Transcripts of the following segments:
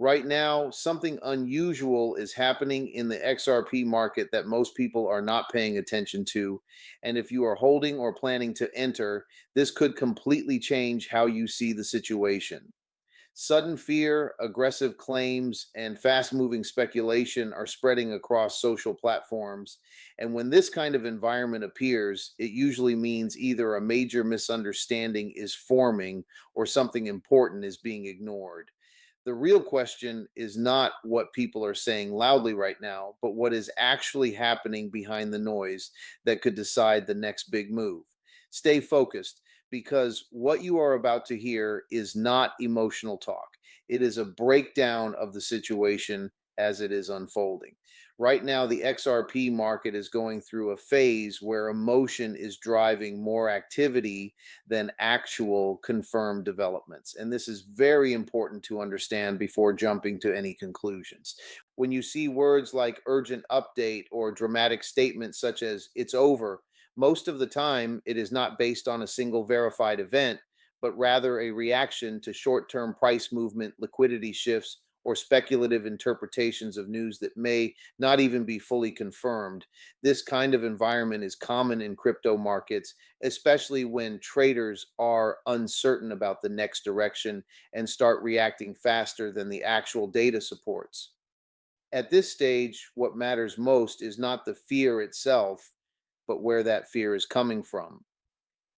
Right now, something unusual is happening in the XRP market that most people are not paying attention to. And if you are holding or planning to enter, this could completely change how you see the situation. Sudden fear, aggressive claims, and fast moving speculation are spreading across social platforms. And when this kind of environment appears, it usually means either a major misunderstanding is forming or something important is being ignored. The real question is not what people are saying loudly right now, but what is actually happening behind the noise that could decide the next big move. Stay focused because what you are about to hear is not emotional talk. It is a breakdown of the situation as it is unfolding. Right now, the XRP market is going through a phase where emotion is driving more activity than actual confirmed developments. And this is very important to understand before jumping to any conclusions. When you see words like urgent update or dramatic statements such as it's over, most of the time it is not based on a single verified event, but rather a reaction to short term price movement, liquidity shifts, or speculative interpretations of news that may not even be fully confirmed. This kind of environment is common in crypto markets, especially when traders are uncertain about the next direction and start reacting faster than the actual data supports. At this stage, what matters most is not the fear itself, but where that fear is coming from.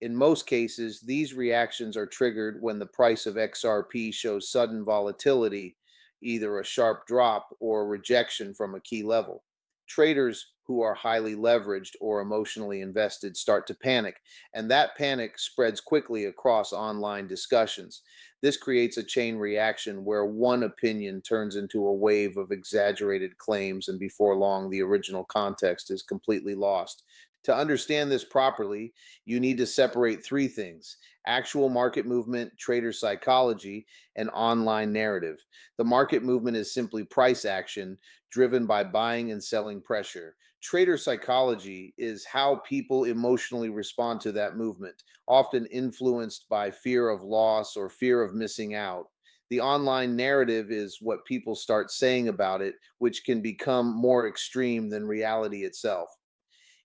In most cases, these reactions are triggered when the price of XRP shows sudden volatility, either a sharp drop or a rejection from a key level. Traders who are highly leveraged or emotionally invested start to panic, and that panic spreads quickly across online discussions. This creates a chain reaction where one opinion turns into a wave of exaggerated claims, and before long, the original context is completely lost. To understand this properly, you need to separate three things: actual market movement, trader psychology, and online narrative. The market movement is simply price action driven by buying and selling pressure. Trader psychology is how people emotionally respond to that movement, often influenced by fear of loss or fear of missing out. The online narrative is what people start saying about it, which can become more extreme than reality itself.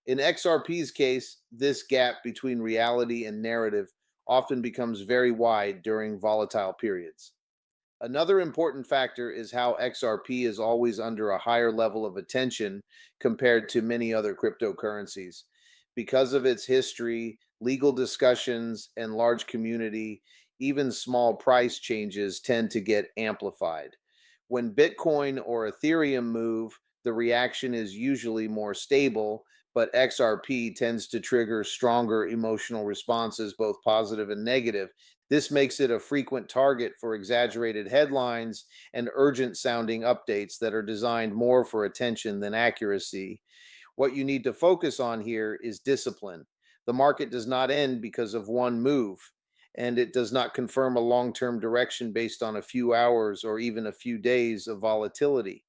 In XRP's case, this gap between reality and narrative often becomes very wide during volatile periods. Another important factor is how XRP is always under a higher level of attention compared to many other cryptocurrencies. Because of its history, legal discussions, and large community, even small price changes tend to get amplified. When Bitcoin or Ethereum move, the reaction is usually more stable, but XRP tends to trigger stronger emotional responses, both positive and negative. This makes it a frequent target for exaggerated headlines and urgent sounding updates that are designed more for attention than accuracy. What you need to focus on here is discipline. The market does not end because of one move, and it does not confirm a long term direction based on a few hours or even a few days of volatility.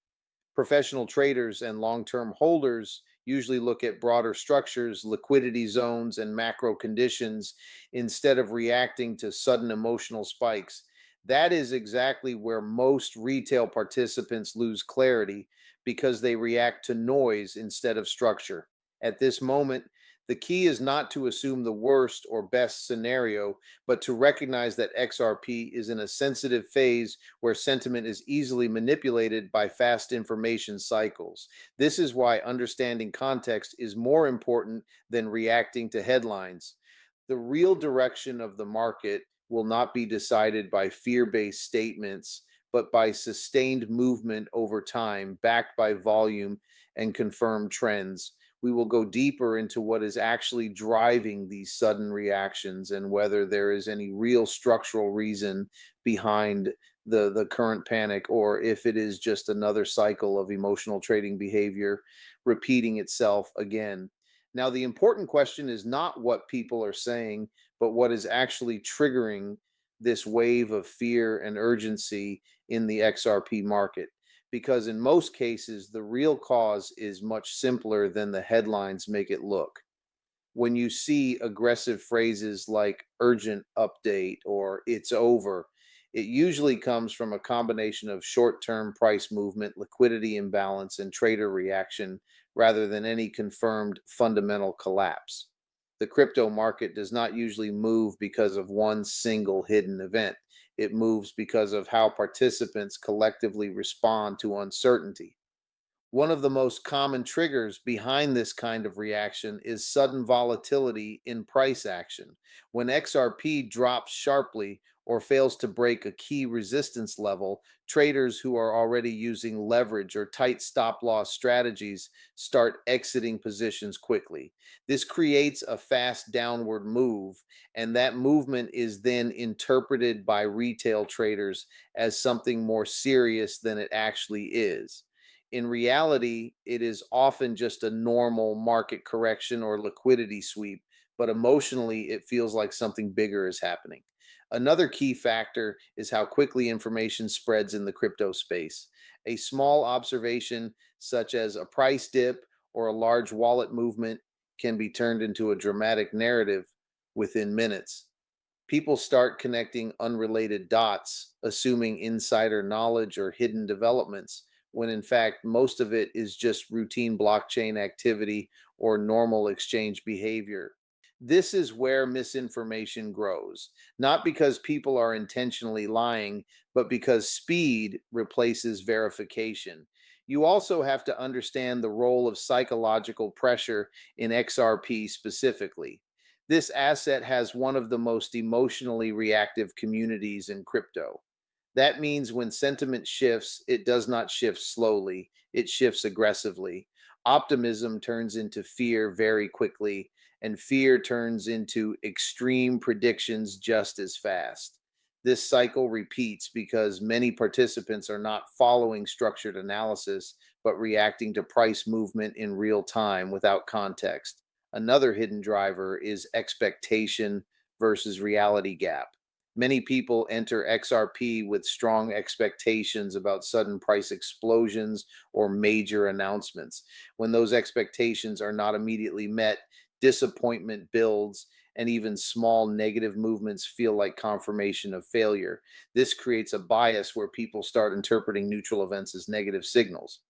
Professional traders and long term holders usually look at broader structures, liquidity zones, and macro conditions instead of reacting to sudden emotional spikes. That is exactly where most retail participants lose clarity because they react to noise instead of structure. At this moment, the key is not to assume the worst or best scenario, but to recognize that XRP is in a sensitive phase where sentiment is easily manipulated by fast information cycles. This is why understanding context is more important than reacting to headlines. The real direction of the market will not be decided by fear based statements, but by sustained movement over time, backed by volume and confirmed trends. We will go deeper into what is actually driving these sudden reactions and whether there is any real structural reason behind the current panic, or if it is just another cycle of emotional trading behavior repeating itself again. Now, the important question is not what people are saying, but what is actually triggering this wave of fear and urgency in the XRP market. Because in most cases, the real cause is much simpler than the headlines make it look. When you see aggressive phrases like urgent update or it's over, It usually comes from a combination of short term price movement, liquidity imbalance, and trader reaction rather than any confirmed fundamental collapse. The crypto market does not usually move because of one single hidden event. It moves because of how participants collectively respond to uncertainty. One of the most common triggers behind this kind of reaction is sudden volatility in price action. When XRP drops sharply or fails to break a key resistance level, traders who are already using leverage or tight stop loss strategies start exiting positions quickly. This creates a fast downward move, and that movement is then interpreted by retail traders as something more serious than it actually is. In reality, it is often just a normal market correction or liquidity sweep, but emotionally, it feels like something bigger is happening. Another key factor is how quickly information spreads in the crypto space. A small observation, such as a price dip or a large wallet movement, can be turned into a dramatic narrative within minutes. People start connecting unrelated dots, assuming insider knowledge or hidden developments, when in fact, most of it is just routine blockchain activity or normal exchange behavior. This is where misinformation grows, not because people are intentionally lying, but because speed replaces verification. You also have to understand the role of psychological pressure in XRP specifically. This asset has one of the most emotionally reactive communities in crypto. That means when sentiment shifts, it does not shift slowly, it shifts aggressively. Optimism turns into fear very quickly, and fear turns into extreme predictions just as fast. This cycle repeats because many participants are not following structured analysis, but reacting to price movement in real time without context. Another hidden driver is expectation versus reality gap. Many people enter XRP with strong expectations about sudden price explosions or major announcements. When those expectations are not immediately met, disappointment builds, and even small negative movements feel like confirmation of failure. This creates a bias where people start interpreting neutral events as negative signals.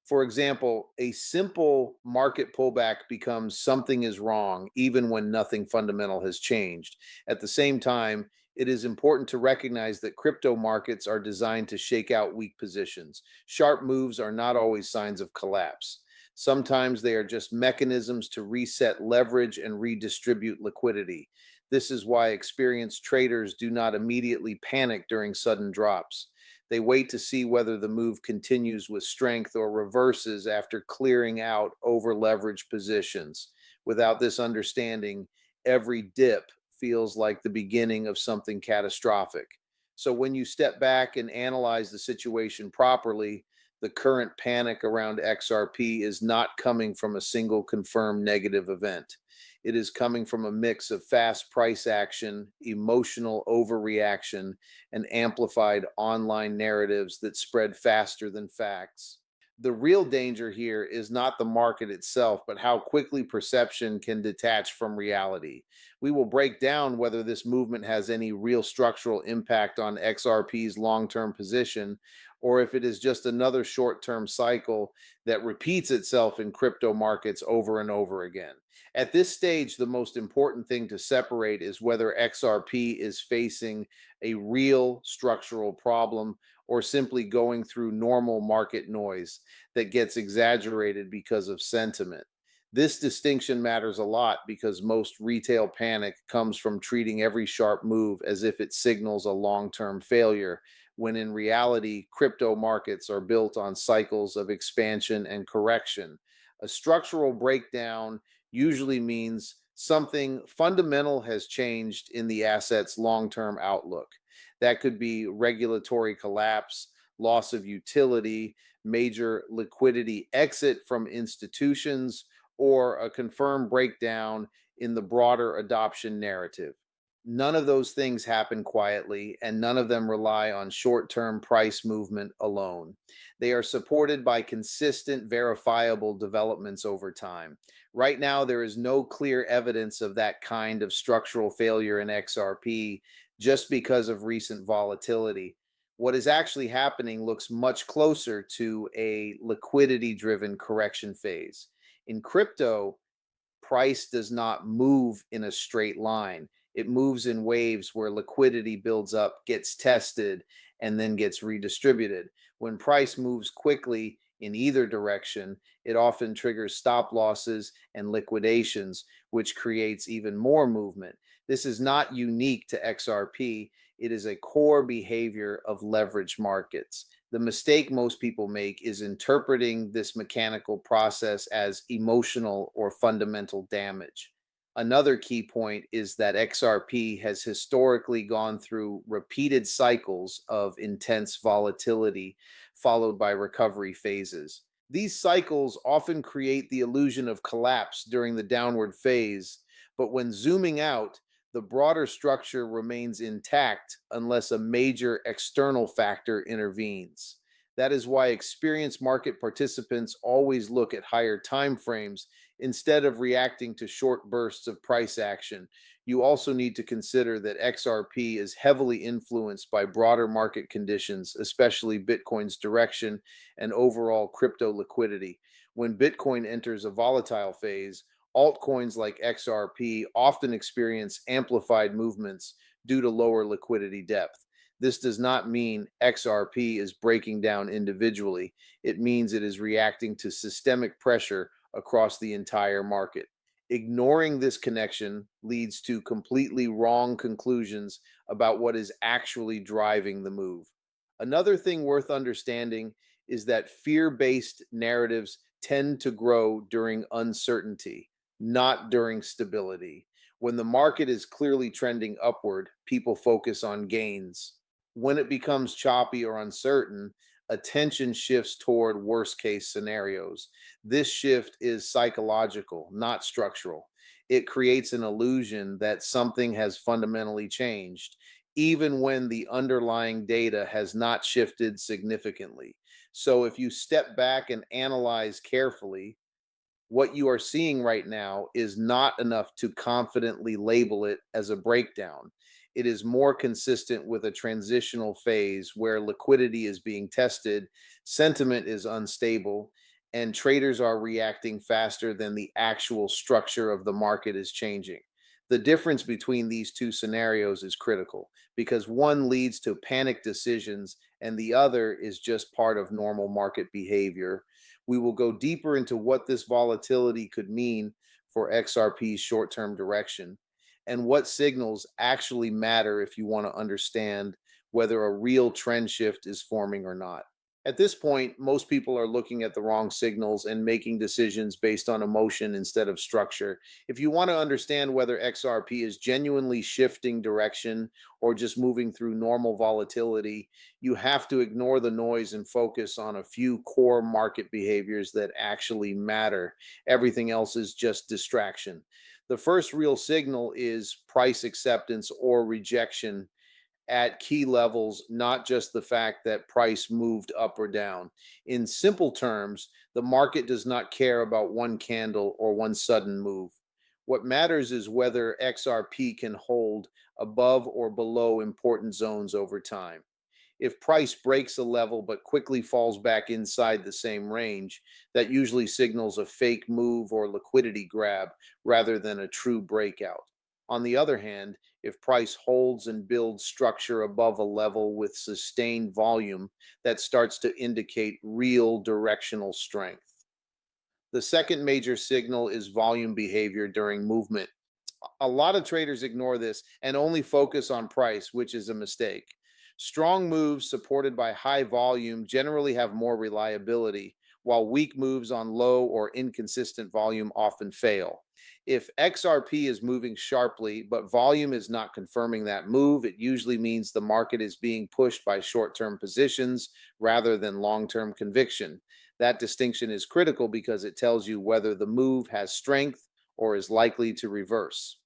For example, a simple market pullback becomes something is wrong even when nothing fundamental has changed. At the same time, it is important to recognize that crypto markets are designed to shake out weak positions. Sharp moves are not always signs of collapse. Sometimes they are just mechanisms to reset leverage and redistribute liquidity. This is why experienced traders do not immediately panic during sudden drops. They wait to see whether the move continues with strength or reverses after clearing out over leveraged positions. Without this understanding, every dip feels like the beginning of something catastrophic. So, when you step back and analyze the situation properly, the current panic around XRP is not coming from a single confirmed negative event. It is coming from a mix of fast price action, emotional overreaction, and amplified online narratives that spread faster than facts. The real danger here is not the market itself, but how quickly perception can detach from reality. We will break down whether this movement has any real structural impact on XRP's long term position, or if it is just another short term cycle that repeats itself in crypto markets over and over again. At this stage, the most important thing to separate is whether XRP is facing a real structural problem or simply going through normal market noise that gets exaggerated because of sentiment. This distinction matters a lot because most retail panic comes from treating every sharp move as if it signals a long term failure, when in reality, crypto markets are built on cycles of expansion and correction. A structural breakdown usually means something fundamental has changed in the asset's long term outlook. That could be regulatory collapse, loss of utility, major liquidity exit from institutions, or a confirmed breakdown in the broader adoption narrative. None of those things happen quietly, and none of them rely on short term price movement alone. They are supported by consistent, verifiable developments over time. Right now, there is no clear evidence of that kind of structural failure in XRP. just because of recent volatility. What is actually happening looks much closer to a liquidity driven correction phase. In crypto, price does not move in a straight line. It moves in waves where liquidity builds up, gets tested, and then gets redistributed. When price moves quickly in either direction, it often triggers stop losses and liquidations, which creates even more movement. This is not unique to XRP. It is a core behavior of leveraged markets. The mistake most people make is interpreting this mechanical process as emotional or fundamental damage. Another key point is that XRP has historically gone through repeated cycles of intense volatility, followed by recovery phases. These cycles often create the illusion of collapse during the downward phase, but when zooming out, the broader structure remains intact unless a major external factor intervenes. That is why experienced market participants always look at higher time frames instead of reacting to short bursts of price action. You also need to consider that XRP is heavily influenced by broader market conditions, especially Bitcoin's direction and overall crypto liquidity. When Bitcoin enters a volatile phase, altcoins like XRP often experience amplified movements due to lower liquidity depth. This does not mean XRP is breaking down individually. It means it is reacting to systemic pressure across the entire market. Ignoring this connection leads to completely wrong conclusions about what is actually driving the move. Another thing worth understanding is that fear based narratives tend to grow during uncertainty, not during stability. When the market is clearly trending upward, people focus on gains. When it becomes choppy or uncertain, attention shifts toward worst case scenarios. This shift is psychological, not structural. It creates an illusion that something has fundamentally changed, even when the underlying data has not shifted significantly. So, if you step back and analyze carefully, what you are seeing right now is not enough to confidently label it as a breakdown. It is more consistent with a transitional phase where liquidity is being tested, sentiment is unstable, and traders are reacting faster than the actual structure of the market is changing. The difference between these two scenarios is critical because one leads to panic decisions and the other is just part of normal market behavior. We will go deeper into what this volatility could mean for XRP's short term direction and what signals actually matter if you want to understand whether a real trend shift is forming or not. At this point, most people are looking at the wrong signals and making decisions based on emotion instead of structure. If you want to understand whether XRP is genuinely shifting direction or just moving through normal volatility, you have to ignore the noise and focus on a few core market behaviors that actually matter. Everything else is just distraction. The first real signal is price acceptance or rejection at key levels, not just the fact that price moved up or down. In simple terms, the market does not care about one candle or one sudden move. What matters is whether XRP can hold above or below important zones over time. If price breaks a level but quickly falls back inside the same range, that usually signals a fake move or liquidity grab rather than a true breakout. On the other hand, if price holds and builds structure above a level with sustained volume, that starts to indicate real directional strength. The second major signal is volume behavior during movement. A lot of traders ignore this and only focus on price, which is a mistake. Strong moves supported by high volume generally have more reliability, while weak moves on low or inconsistent volume often fail. If XRP is moving sharply, but volume is not confirming that move, it usually means the market is being pushed by short term positions rather than long term conviction. That distinction is critical because it tells you whether the move has strength or is likely to reverse.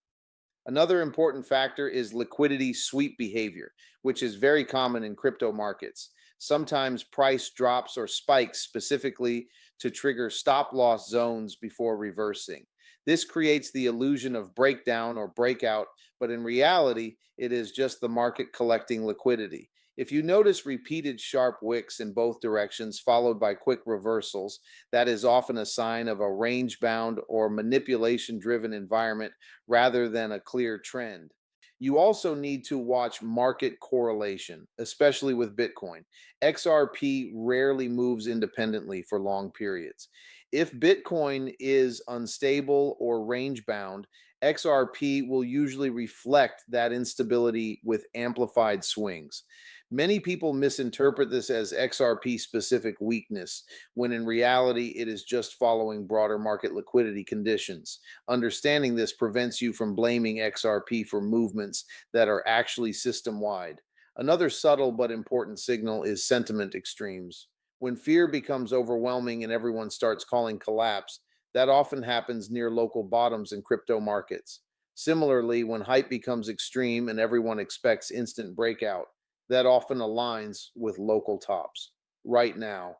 Another important factor is liquidity sweep behavior, which is very common in crypto markets. Sometimes price drops or spikes specifically to trigger stop loss zones before reversing. This creates the illusion of breakdown or breakout, but in reality, it is just the market collecting liquidity. If you notice repeated sharp wicks in both directions, followed by quick reversals, that is often a sign of a range bound or manipulation driven environment rather than a clear trend. You also need to watch market correlation, especially with Bitcoin. XRP rarely moves independently for long periods. If Bitcoin is unstable or range bound, XRP will usually reflect that instability with amplified swings. Many people misinterpret this as XRP specific weakness, when in reality, it is just following broader market liquidity conditions. Understanding this prevents you from blaming XRP for movements that are actually system wide. Another subtle but important signal is sentiment extremes. When fear becomes overwhelming and everyone starts calling collapse, that often happens near local bottoms in crypto markets. Similarly, when hype becomes extreme and everyone expects instant breakout, that often aligns with local tops. Right now,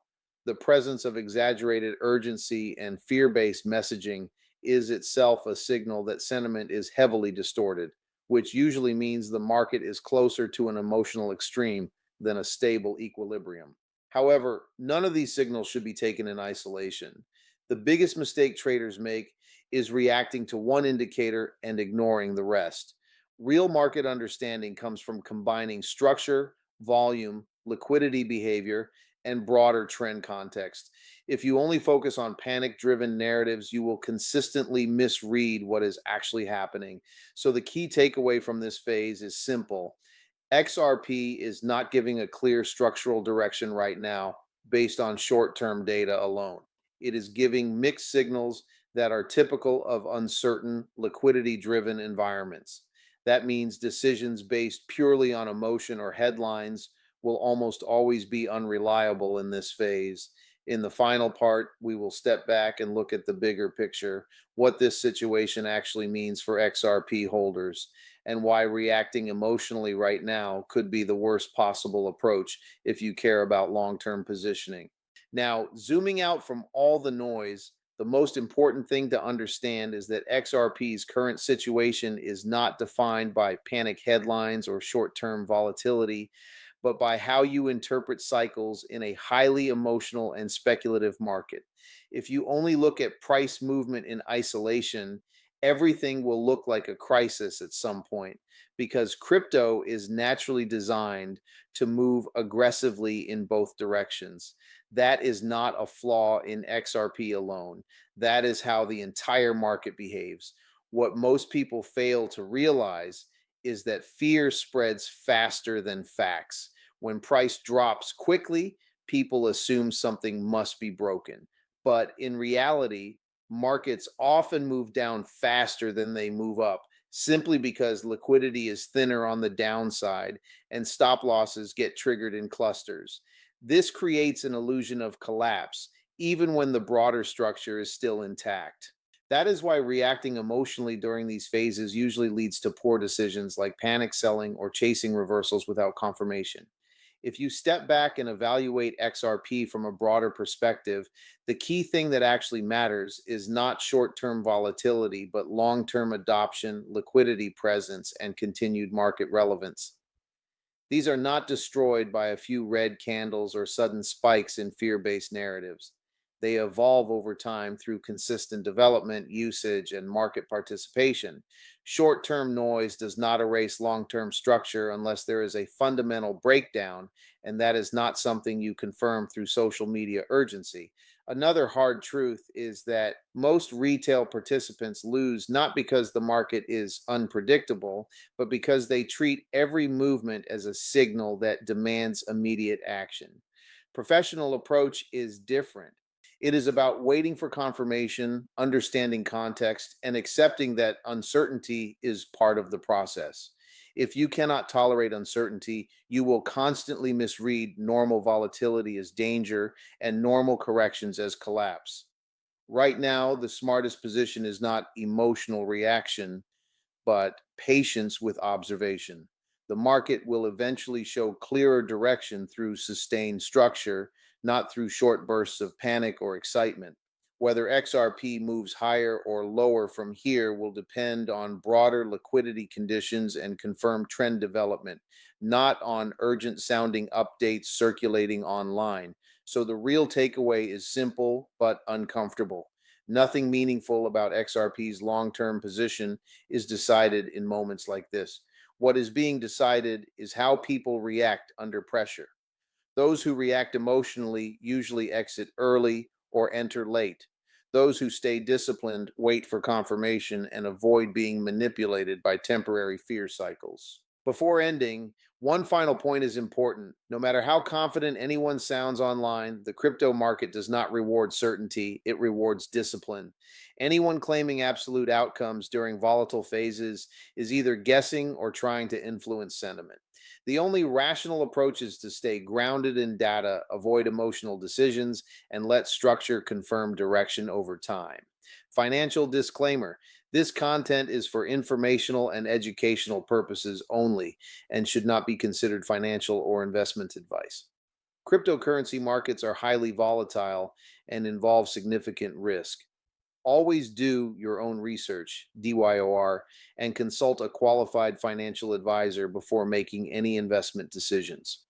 the presence of exaggerated urgency and fear based messaging is itself a signal that sentiment is heavily distorted, which usually means the market is closer to an emotional extreme than a stable equilibrium. However, none of these signals should be taken in isolation. The biggest mistake traders make is reacting to one indicator and ignoring the rest. Real market understanding comes from combining structure, volume, liquidity behavior, and broader trend context. If you only focus on panic driven narratives, you will consistently misread what is actually happening. So, the key takeaway from this phase is simple: XRP is not giving a clear structural direction right now based on short term data alone. It is giving mixed signals that are typical of uncertain, liquidity driven environments. That means decisions based purely on emotion or headlines will almost always be unreliable in this phase. In the final part, we will step back and look at the bigger picture, what this situation actually means for XRP holders, and why reacting emotionally right now could be the worst possible approach if you care about long term positioning. Now, zooming out from all the noise, the most important thing to understand is that XRP's current situation is not defined by panic headlines or short term volatility, but by how you interpret cycles in a highly emotional and speculative market. If you only look at price movement in isolation, everything will look like a crisis at some point, because crypto is naturally designed to move aggressively in both directions. That is not a flaw in XRP alone. That is how the entire market behaves. What most people fail to realize is that fear spreads faster than facts. When price drops quickly, people assume something must be broken. But in reality, markets often move down faster than they move up, simply because liquidity is thinner on the downside and stop losses get triggered in clusters. This creates an illusion of collapse, even when the broader structure is still intact. That is why reacting emotionally during these phases usually leads to poor decisions like panic selling or chasing reversals without confirmation. If you step back and evaluate XRP from a broader perspective, the key thing that actually matters is not short term volatility, but long term adoption, liquidity presence, and continued market relevance. These are not destroyed by a few red candles or sudden spikes in fear based narratives. They evolve over time through consistent development, usage, and market participation. Short term noise does not erase long term structure unless there is a fundamental breakdown, and that is not something you confirm through social media urgency. Another hard truth is that most retail participants lose not because the market is unpredictable, but because they treat every movement as a signal that demands immediate action. Professional approach is different. It is about waiting for confirmation, understanding context, and accepting that uncertainty is part of the process. If you cannot tolerate uncertainty, you will constantly misread normal volatility as danger and normal corrections as collapse. Right now, the smartest position is not emotional reaction, but patience with observation. The market will eventually show clearer direction through sustained structure, not through short bursts of panic or excitement. Whether XRP moves higher or lower from here will depend on broader liquidity conditions and confirmed trend development, not on urgent sounding updates circulating online. So the real takeaway is simple but uncomfortable. Nothing meaningful about XRP's long term position is decided in moments like this. What is being decided is how people react under pressure. Those who react emotionally usually exit early or enter late. Those who stay disciplined wait for confirmation and avoid being manipulated by temporary fear cycles. Before ending, one final point is important. No matter how confident anyone sounds online, the crypto market does not reward certainty, it rewards discipline. Anyone claiming absolute outcomes during volatile phases is either guessing or trying to influence sentiment. The only rational approach is to stay grounded in data, avoid emotional decisions, and let structure confirm direction over time. Financial disclaimer: this content is for informational and educational purposes only and should not be considered financial or investment advice. Cryptocurrency markets are highly volatile and involve significant risk. Always do your own research, DYOR, and consult a qualified financial advisor before making any investment decisions.